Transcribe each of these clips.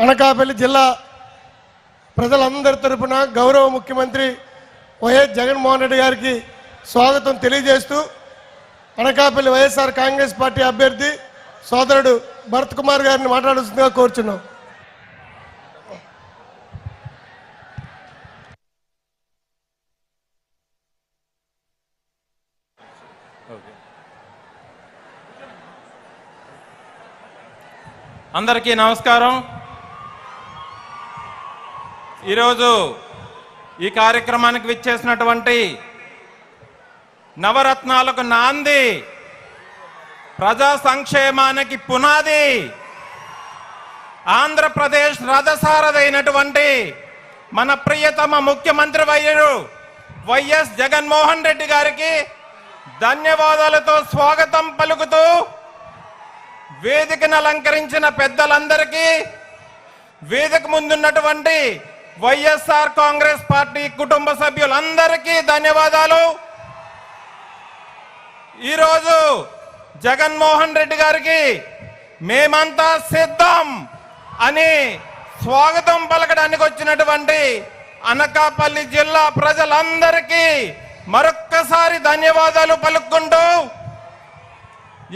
అనకాపల్లి జిల్లా ప్రజలందరి తరపున గౌరవ ముఖ్యమంత్రి వైఎస్ జగన్మోహన్ రెడ్డి గారికి స్వాగతం తెలియజేస్తూ అనకాపల్లి వైఎస్ఆర్ కాంగ్రెస్ పార్టీ అభ్యర్థి సోదరుడు భరత్ కుమార్ గారిని మాట్లాడుతుందిగా కోరుచున్నాం. అందరికీ నమస్కారం. ఈరోజు ఈ కార్యక్రమానికి విచ్చేసినటువంటి నవరత్నాలకు నాంది, ప్రజా సంక్షేమానికి పునాది, ఆంధ్రప్రదేశ్ రథసారథైనటువంటి మన ప్రియతమ ముఖ్యమంత్రి వర్యులు వైఎస్ జగన్మోహన్ రెడ్డి గారికి ధన్యవాదాలతో స్వాగతం పలుకుతూ వేదికను అలంకరించిన పెద్దలందరికీ, వేదిక ముందున్నటువంటి వైఎస్ఆర్ కాంగ్రెస్ పార్టీ కుటుంబ సభ్యులందరికీ ధన్యవాదాలు. ఈరోజు జగన్మోహన్ రెడ్డి గారికి మేమంతా సిద్ధం అని స్వాగతం పలకడానికి వచ్చినటువంటి అనకాపల్లి జిల్లా ప్రజలందరికీ మరొక్కసారి ధన్యవాదాలు పలుకుంటూ,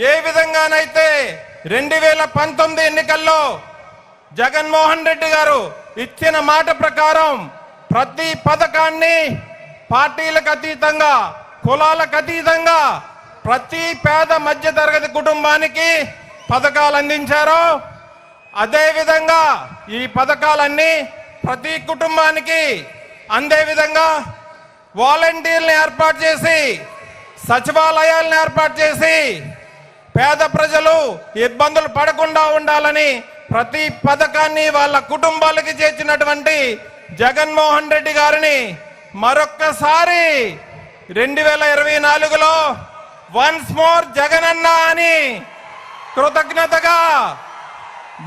ఏ విధంగానైతే 2019 ఎన్నికల్లో జగన్మోహన్ రెడ్డి గారు ఇచ్చిన మాట ప్రకారం ప్రతి పథకాన్ని పార్టీలకు అతీతంగా, కులాలకు అతీతంగా ప్రతి పేద మధ్య తరగతి కుటుంబానికి పథకాలు అందించారో, అదేవిధంగా ఈ పథకాలన్నీ ప్రతి కుటుంబానికి అందే విధంగా వాలంటీర్లను ఏర్పాటు చేసి, సచివాలయాలను ఏర్పాటు చేసి పేద ప్రజలు ఇబ్బందులు పడకుండా ఉండాలని ప్రతి పథకాన్ని వాళ్ళ కుటుంబాలకి చేర్చినటువంటి జగన్మోహన్ రెడ్డి గారిని మరొక్కసారి 2024లో వన్స్ మోర్ జగనన్న అని కృతజ్ఞతగా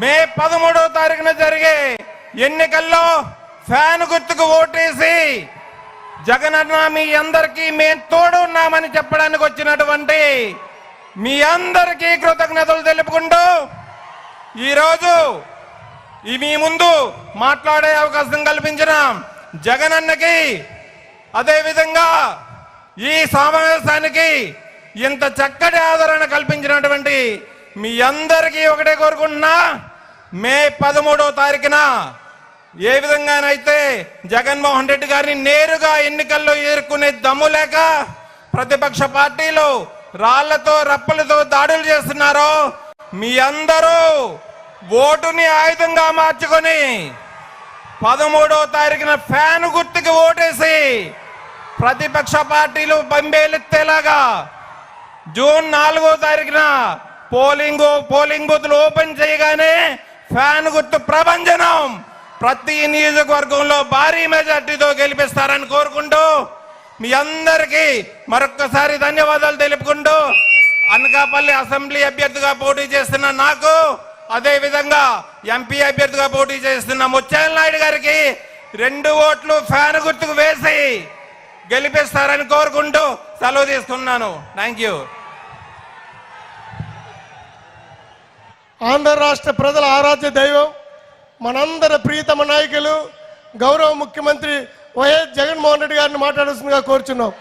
మే 13వ తారీఖున జరిగే ఎన్నికల్లో ఫ్యాన్ గుర్తుకు ఓటేసి జగనన్న మీ అందరికీ మేము తోడు ఉన్నామని చెప్పడానికి వచ్చినటువంటి మీ అందరికీ కృతజ్ఞతలు తెలుపుకుంటూ, ఈరోజు మీ ముందు మాట్లాడే అవకాశం కల్పించిన జగనన్నకి, అదేవిధంగా ఈ సమావేశానికి ఇంత చక్కటి ఆదరణ కల్పించినటువంటి మీ అందరికీ ఒకటే కోరుకుంటున్నా, మే 13వ తారీఖున ఏ విధంగానైతే జగన్మోహన్ రెడ్డి గారిని నేరుగా ఎన్నికల్లో ఎదుర్కొనే దమ్ము లేక ప్రతిపక్ష పార్టీలు రాళ్లతో రప్పలతో దాడులు చేస్తున్నారో, మీ అందరూ ఓటుని ఆయుధంగా మార్చుకొని 13వ తారీఖున ఫ్యాన్ గుర్తుకి ఓటేసి ప్రతిపక్ష పార్టీలు బంబేలెత్తేలాగా జూన్ 4వ తారీఖున పోలింగ్ బూత్లు ఓపెన్ చేయగానే ఫ్యాన్ గుర్తు ప్రభంజనం ప్రతి నియోజకవర్గంలో భారీ మెజార్టీతో గెలిపిస్తారని కోరుకుంటూ, మీ అందరికీ మరొక్కసారి ధన్యవాదాలు తెలుపుకుంటూ, అనకాపల్లి అసెంబ్లీ అభ్యర్థిగా పోటీ చేస్తున్న నాకు, అదేవిధంగా ఎంపీ అభ్యర్థిగా పోటీ చేస్తున్న ముత్యాల నాయుడు గారికి 2 ఓట్లు ఫ్యాన్ గుర్తుకు వేసి గెలిపిస్తారని కోరుకుంటూ సెలవు తీసుకున్నాను. Thank you. ఆంధ్ర రాష్ట్ర ప్రజల ఆరాధ్య దైవం, మనందరి ప్రియతమ నాయకులు గౌరవ ముఖ్యమంత్రి వైఎస్ జగన్మోహన్ రెడ్డి గారిని మాట్లాడుతుందిగా కోరుచున్నాం.